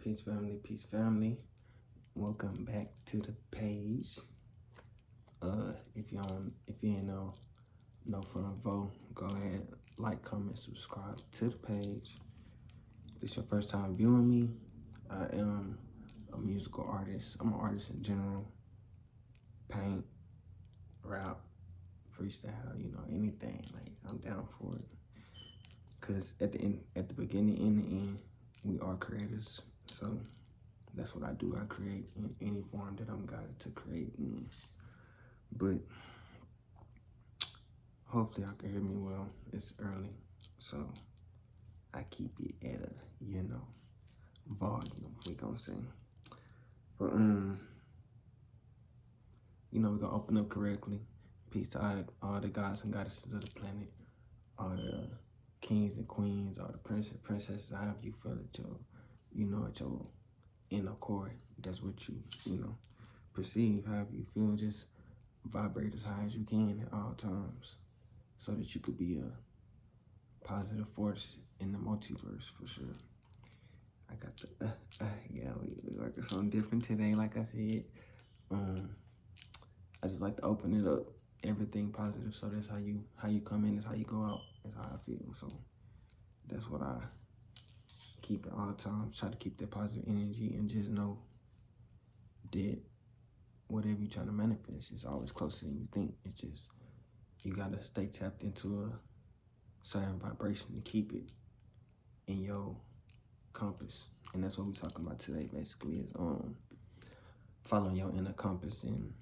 Peace family, peace family. Welcome back to the page. If you ain't know for a vote, go ahead, like, comment, subscribe to the page. If this your first time viewing me, I am a musical artist. I'm an artist in general. Paint, rap, freestyle, anything. Like, I'm down for it. Cause at the beginning and the end, we are creators. So that's what I do. I create in any form that I'm guided to create in. But hopefully y'all can hear me well. It's early, so I keep it at a, volume, we gonna say. But we're gonna open up correctly. Peace to all the gods and goddesses of the planet, all the kings and queens, all the princesses, however you feel at your inner core. That's what you perceive, however you feel. Just vibrate as high as you can at all times so that you could be a positive force in the multiverse for sure. I got the we working something different today. Like I said, I just like to open it up, everything positive. So that's how you come in, is how you go out. That's how I feel. So that's what I keep at all times. Try to keep that positive energy and just know that whatever you're trying to manifest is always closer than you think. It's just you gotta stay tapped into a certain vibration to keep it in your compass. And that's what we're talking about today, basically, is following your inner compass and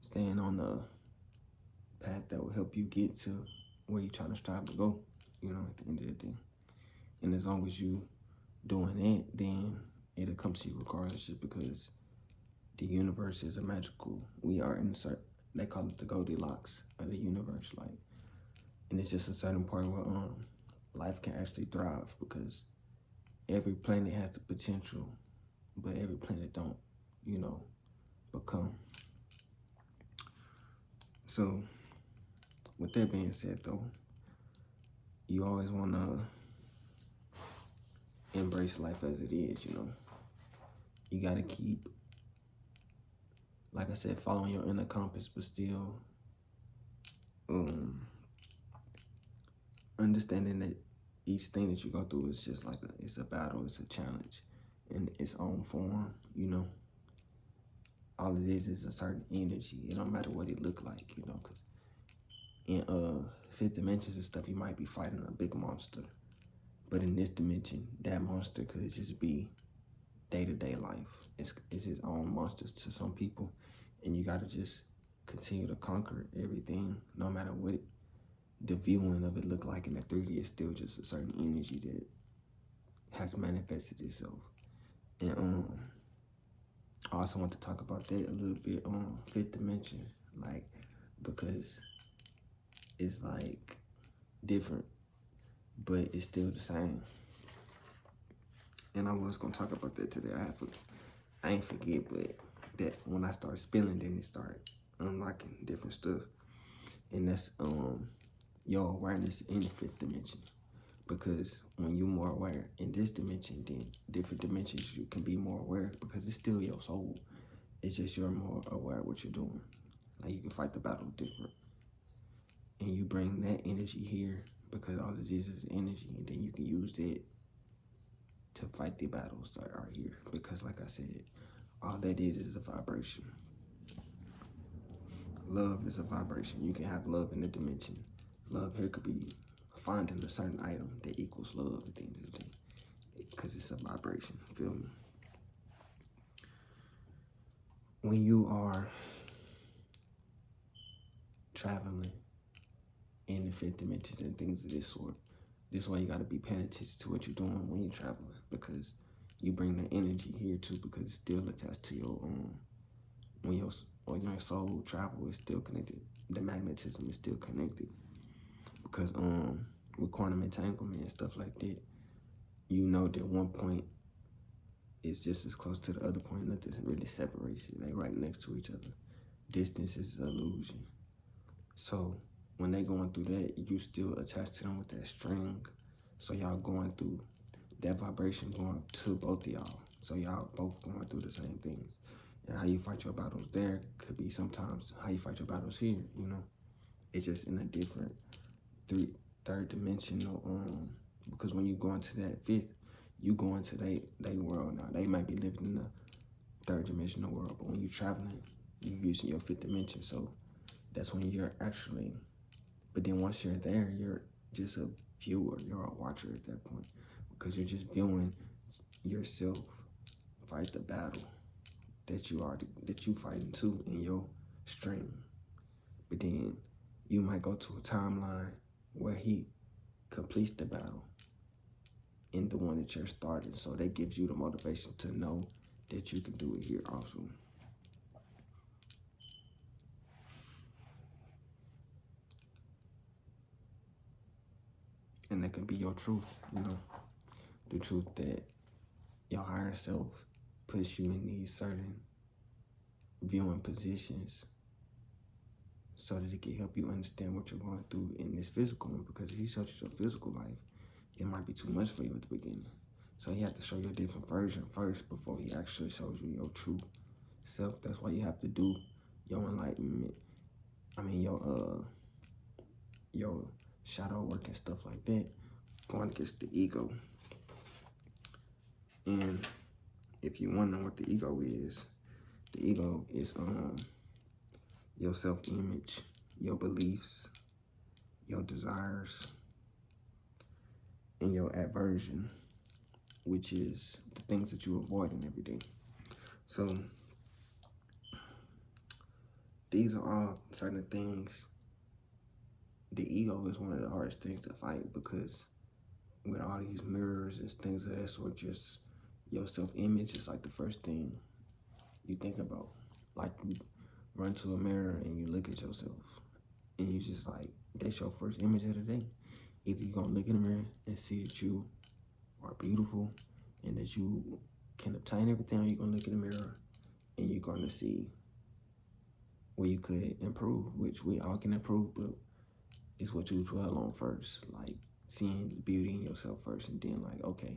staying on the path that will help you get to where you're trying to strive to go, at the end of the day. And as long as you doing that, then it'll come to you regardless, just because the universe is a magical, we are in they call it the Goldilocks of the universe, like, and it's just a certain part where life can actually thrive, because every planet has the potential, but every planet don't, become. So with that being said, though, you always want to embrace life as it is. You got to keep, like I said, following your inner compass, but still understanding that each thing that you go through is just like it's a battle, it's a challenge in its own form. All it is a certain energy. It don't matter what it look like, because in fifth dimensions and stuff, you might be fighting a big monster, but in this dimension, that monster could just be day-to-day life. It's his own monsters to some people, and you gotta just continue to conquer everything, no matter what the viewing of it look like in the 3D. Is still just a certain energy that has manifested itself. And I also want to talk about that a little bit on fifth dimension, like, because it's like different, but it's still the same. And I was gonna talk about that today. I ain't forget, but that when I start spilling, then it start unlocking different stuff. And that's your awareness in the fifth dimension. Because when you're more aware in this dimension, then different dimensions you can be more aware, because it's still your soul. It's just you're more aware of what you're doing. Like, you can fight the battle different. And you bring that energy here, because all it is energy, and then you can use that to fight the battles that are here. Because like I said, all that is a vibration. Love is a vibration. You can have love in a dimension. Love here could be finding a certain item that equals love at the end of the day, because it's a vibration. Feel me? When you are traveling in the fifth dimensions and things of this sort, this is why you got to be paying attention to what you're doing when you're traveling, because you bring the energy here too, because it's still attached to your when your soul travel is still connected. The magnetism is still connected, because with quantum entanglement and stuff like that, that one point is just as close to the other point. Nothing really separates it. They right next to each other. Distance is an illusion. So when they going through that, you still attached to them with that string. So y'all going through that vibration going to both of y'all. So y'all both going through the same things. And how you fight your battles there could be sometimes how you fight your battles here, you know? It's just in a different third dimensional, because when you go into that fifth, you go into they world now. They might be living in the third dimensional world, but when you're traveling, you're using your fifth dimension. So that's when you're actually, but then once you're there, you're just a viewer, you're a watcher at that point, because you're just viewing yourself fight the battle that you fighting too in your stream. But then you might go to a timeline where he completes the battle in the one that you're starting. So that gives you the motivation to know that you can do it here also. And that can be your truth, you know, the truth that your higher self puts you in these certain viewing positions so that it can help you understand what you're going through in this physical one. Because if he shows you your physical life, it might be too much for you at the beginning. So he has to show you a different version first before he actually shows you your true self. That's why you have to do your enlightenment. I mean, your shadow work and stuff like that, going against the ego. And if you want to know what the ego is your self-image, your beliefs, your desires, and your aversion, which is the things that you avoid in every day. So these are all certain things. The ego is one of the hardest things to fight, because with all these mirrors and things of that sort, just your self-image is like the first thing you think about. Like you run to a mirror and you look at yourself and you just like, that's your first image of the day. Either you're gonna look in the mirror and see that you are beautiful and that you can obtain everything, or you're gonna look in the mirror and you're gonna see where you could improve, which we all can improve, but it's what you dwell on first. Like seeing the beauty in yourself first, and then like, okay,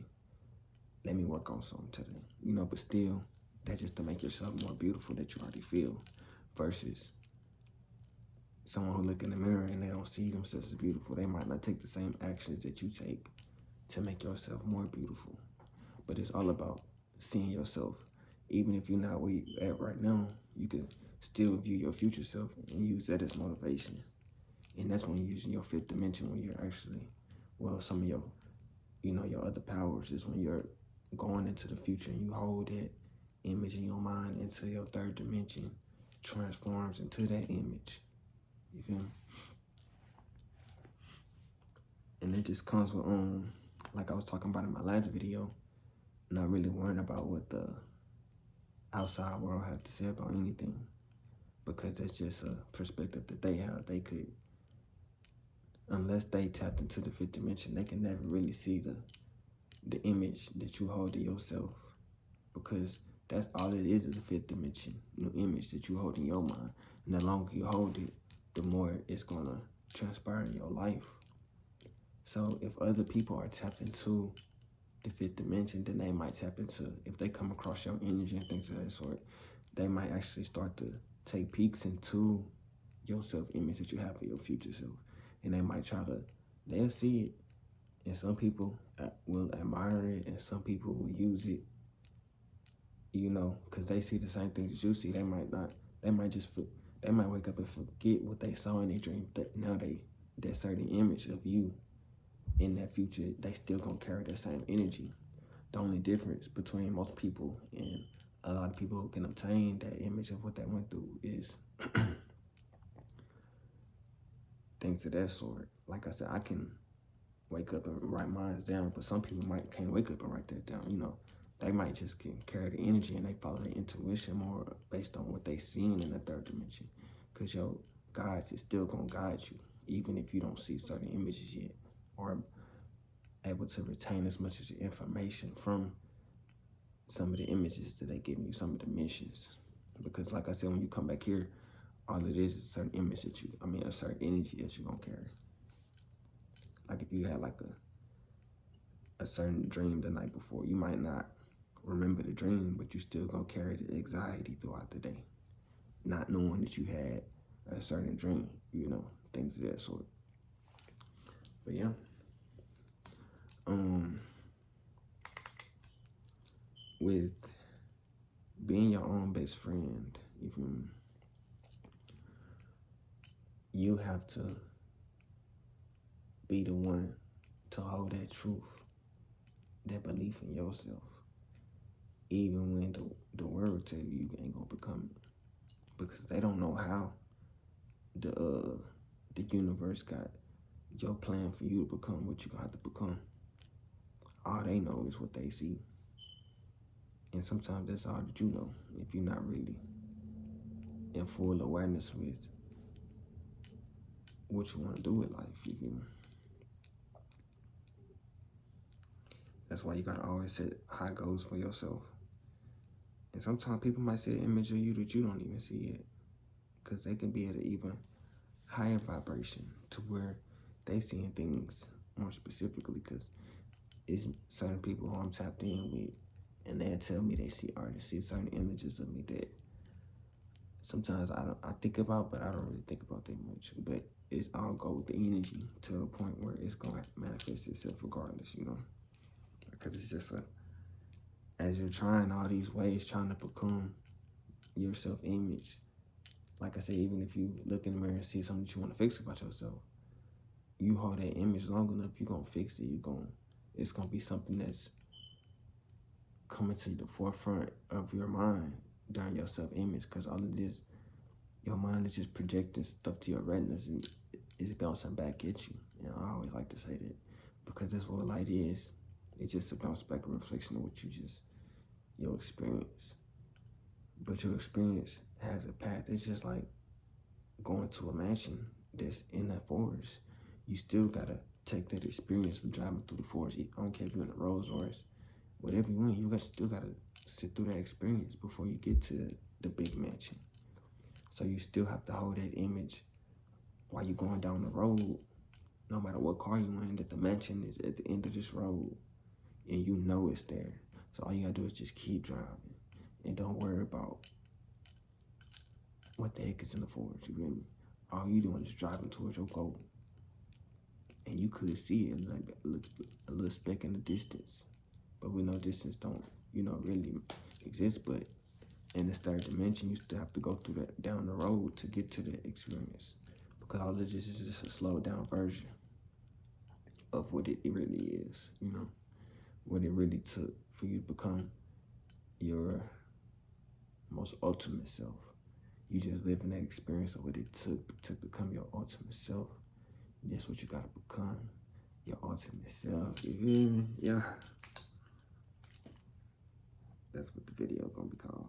let me work on something today, you know. But still, that's just to make yourself more beautiful that you already feel, versus someone who look in the mirror and they don't see themselves as beautiful. They might not take the same actions that you take to make yourself more beautiful. But it's all about seeing yourself. Even if you're not where you're at right now, you can still view your future self and use that as motivation. And that's when you're using your fifth dimension, when you're actually, well, some of your, you know, your other powers is when you're going into the future and you hold that image in your mind into your third dimension, transforms into that image. You feel me? And it just comes with, like I was talking about in my last video, not really worrying about what the outside world has to say about anything, because that's just a perspective that they have. They could, unless they tapped into the fifth dimension, they can never really see the image that you hold to yourself, because that's all it is a fifth dimension, image that you hold in your mind. And the longer you hold it, the more it's gonna transpire in your life. So if other people are tapped into the fifth dimension, then they might tap into, if they come across your energy and things of that sort, they might actually start to take peeks into your self-image that you have for your future self. And they might they'll see it. And some people will admire it, and some people will use it, you know, because they see the same things that you see. They might wake up and forget what they saw in their dream. That now that certain image of you in that future, they still gonna carry that same energy. The only difference between most people and a lot of people who can obtain that image of what they went through is things of that sort. Like I said, I can wake up and write mine down, but some people can't wake up and write that down, you know. They might just can carry the energy and they follow their intuition more based on what they seen in the third dimension. Because your guides is still gonna guide you, even if you don't see certain images yet, or able to retain as much as the information from some of the images that they give you, some of the missions. Because like I said, when you come back here, all it is a certain image that a certain energy that you're gonna carry. Like if you had like a certain dream the night before. You might not remember the dream, but you still gonna carry the anxiety throughout the day, not knowing that you had a certain dream, things of that sort. But yeah, with being your own best friend, you have to be the one to hold that truth, that belief in yourself, even when the world tell you ain't gonna become it, because they don't know how the universe got your plan for you to become what you got to become. All they know is what they see, and sometimes that's all that you know if you're not really in full awareness with what you want to do with life. That's why you gotta always set high goals for yourself. And sometimes people might see an image of you that you don't even see yet, because they can be at an even higher vibration to where they seeing things more specifically, because it's certain people who I'm tapped in with, and they'll tell me they see art, see certain images of me that sometimes I think about, but I don't really think about that much. But it's all go with the energy to a point where it's gonna manifest itself regardless, because it's just as you're trying all these ways, trying to become your self-image. Like I said, even if you look in the mirror and see something that you want to fix about yourself, you hold that image long enough, you're gonna fix it. It's gonna be something that's coming to the forefront of your mind during your self-image, because all of this, your mind is just projecting stuff to your retinas and it's bouncing back at you. And I always like to say that, because that's what light is. It's just a bounce back, a reflection of what your experience. But your experience has a path. It's just like going to a mansion that's in that forest. You still gotta take that experience from driving through the forest. I don't care if you're in a Rolls Royce, whatever you want, you still gotta sit through that experience before you get to the big mansion. So you still have to hold that image while you're going down the road, no matter what car you in, that the mansion is at the end of this road, and you know it's there. So all you gotta do is just keep driving, and don't worry about what the heck is in the forest, you feel me? All you doing is driving towards your goal. And you could see it like a little speck in the distance, but we know distance don't, really exist. But in this third dimension, you still have to go through that down the road to get to the experience, because all of this is just a slowed down version of what it really is, what it really took for you to become your most ultimate self. You just live in that experience of what it took to become your ultimate self. That's what you gotta become, your ultimate self. You hear me? Yeah. That's what the video gonna be called.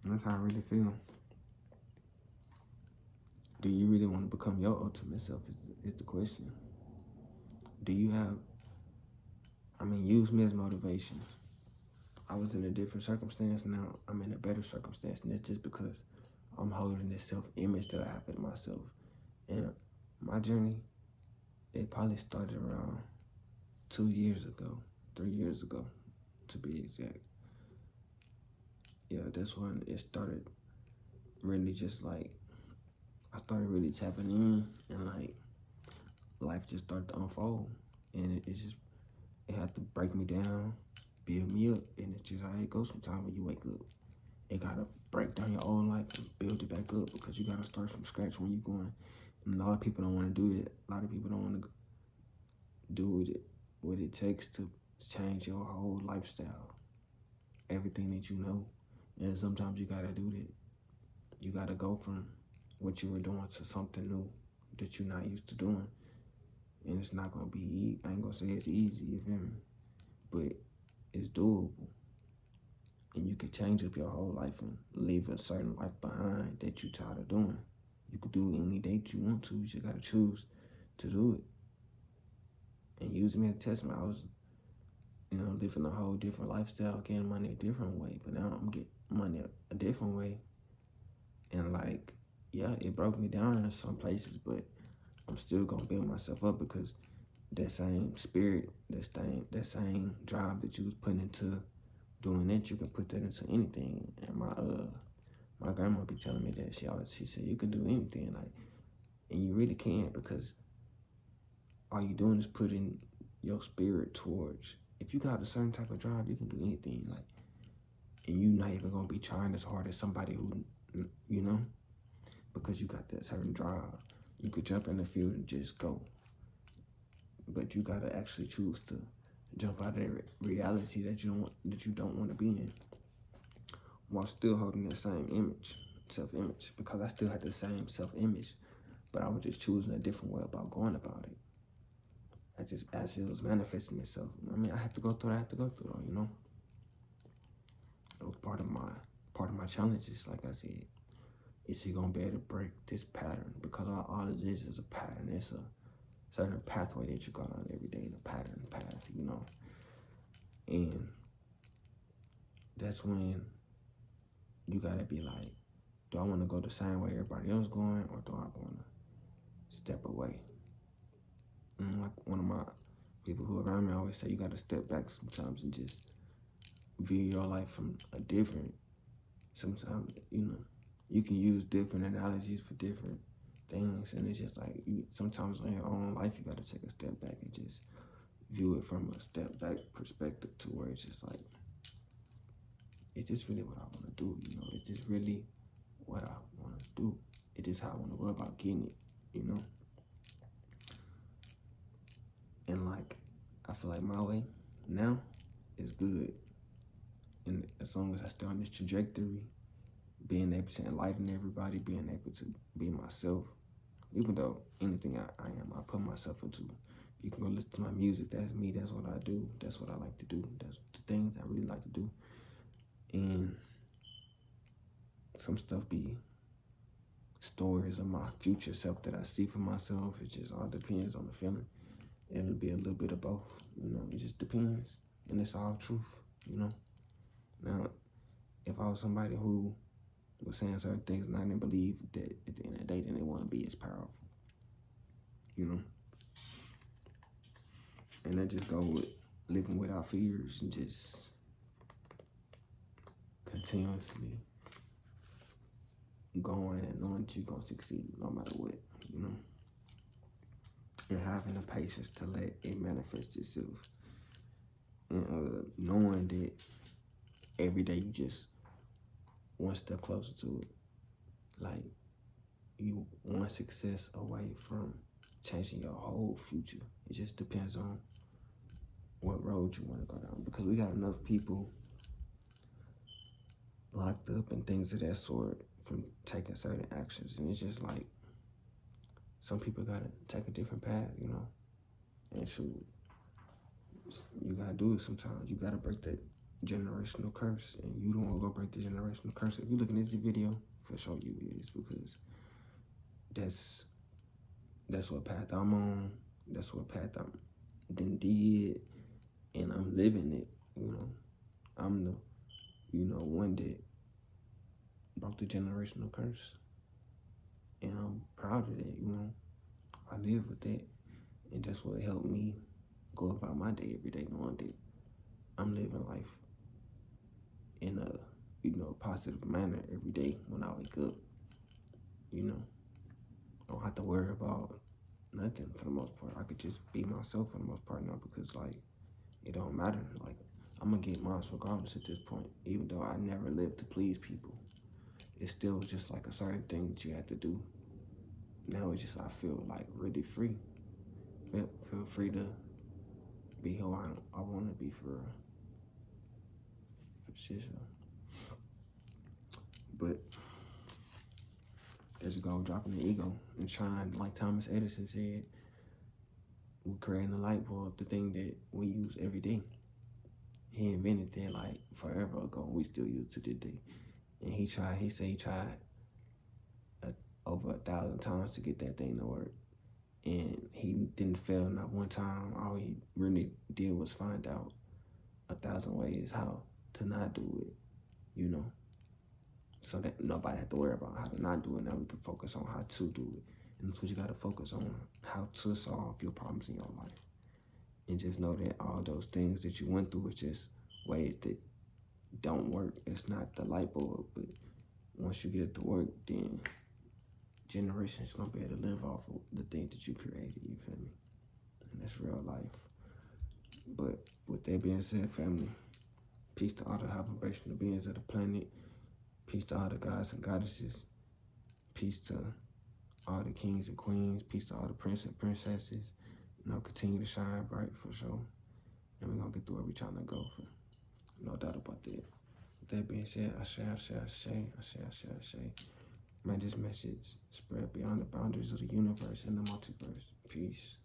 And that's how I really feel. Do you really want to become your ultimate self is the question. Do you have, use me as motivation. I was in a different circumstance, now I'm in a better circumstance, and it's just because I'm holding this self-image that I have of myself. And my journey, it probably started around 2 years ago, 3 years ago, to be exact. Yeah, that's when it started really just like, I started really tapping in, and like, life just started to unfold. And it had to break me down, build me up, and it's just how it goes sometimes when you wake up. It gotta break down your own life and build it back up, because you gotta start from scratch when you're going. And a lot of people don't want to do that. A lot of people don't want to do what it takes to change your whole lifestyle, everything that you know. And sometimes you gotta do that. You gotta go from what you were doing to something new that you're not used to doing. And it's not gonna be easy. I ain't gonna say it's easy, you feel me? But it's doable. And you can change up your whole life and leave a certain life behind that you're tired of doing. You could do it any date you want to. You just gotta choose to do it. And use me as a testament. I was, living a whole different lifestyle, getting money a different way. But now I'm getting money a different way. And like, yeah, it broke me down in some places, but I'm still gonna build myself up because that same spirit, that same drive that you was putting into doing it, you can put that into anything. And my grandma be telling me that she said you can do anything, like, and you really can, because all you doing is putting your spirit towards. If you got a certain type of drive, you can do anything, like, and you not even gonna be trying as hard as somebody who, you know, because you got that certain drive. You could jump in the field and just go, but you gotta actually choose to jump out of that reality that you don't want to be in, while still holding that same self-image. Because I still had the same self-image, but I was just choosing a different way about going about it. As it was manifesting itself. I mean, I had to go through. I had to go through it, you know. It was part of my challenges. Like I said, is he gonna be able to break this pattern? Because all it is a pattern. It's a certain pathway that you go down every day, the pattern path, you know. And that's when you gotta be like, do I want to go the same way everybody else going, or do I want to step away? And like one of my people who are around me always say, you gotta step back sometimes and just view your life from a different. Sometimes, you know, you can use different analogies for different things, and it's just like sometimes in your own life you gotta take a step back and just view it from a step back perspective, to where it's just like, is this really what I want to do? You know, is this really what I want to do? Is this how I want to go about getting it? You know, and like, I feel like my way now is good, and as long as I stay on this trajectory, being able to enlighten everybody, being able to be myself, even though anything I am, I put myself into. You can go listen to my music. That's me. That's what I do. That's what I like to do. That's the things I really like to do. And some stuff be stories of my future self that I see for myself. It just all depends on the feeling. It'll be a little bit of both. You know, it just depends. And it's all truth, you know. Now, if I was somebody who was saying certain things and I didn't believe that at the end of the day, then it wouldn't be as powerful, you know. And that just go with living without fears and just continuously going and knowing that you're going to succeed no matter what, you know. And having the patience to let it manifest itself. And knowing that every day you just one step closer to it. Like, you one success away from changing your whole future. It just depends on what road you want to go down, because we got enough people locked up and things of that sort from taking certain actions. And it's just like, some people gotta take a different path, you know. And shoot, you gotta do it sometimes. You gotta break that generational curse, and you don't want to go break the generational curse. If you look at this video, for sure you is, because that's what path I'm on. That's what path I'm did, and I'm living it. You know, I'm the, one that broke the generational curse, and I'm proud of that. You know, I live with that, and that's what helped me go about my day every day, knowing that I'm living life in a positive manner every day when I wake up. You know, I don't have to worry about nothing for the most part. I could just be myself for the most part now, because like, it don't matter. Like, I'm gonna get mine regardless at this point. Even though I never lived to please people, it's still just like a certain thing that you have to do. Now it's just, I feel like really free. Feel free to be who I want to be for sure. But there's a goal dropping the ego and trying, like Thomas Edison said, we're creating a light bulb, the thing that we use every day. He invented that like forever ago, and we still use it to this day. And he said he tried over 1,000 times to get that thing to work. And he didn't fail not one time. All he really did was find out 1,000 ways how to not do it, you know. so that nobody have to worry about how to not do it. Now we can focus on how to do it. And that's what you got to focus on, how to solve your problems in your life. And just know that all those things that you went through is just ways that don't work. It's not the light bulb, but once you get it to work, then generations gonna be able to live off of the things that you created, you feel me? And that's real life. But with that being said, family, peace to all the high vibrational beings of the planet. Peace to all the gods and goddesses. Peace to all the kings and queens. Peace to all the princes and princesses. You know, continue to shine bright for sure. And we're gonna get through where we're trying to go for. No doubt about that. With that being said, Ashe. May this message spread beyond the boundaries of the universe and the multiverse. Peace.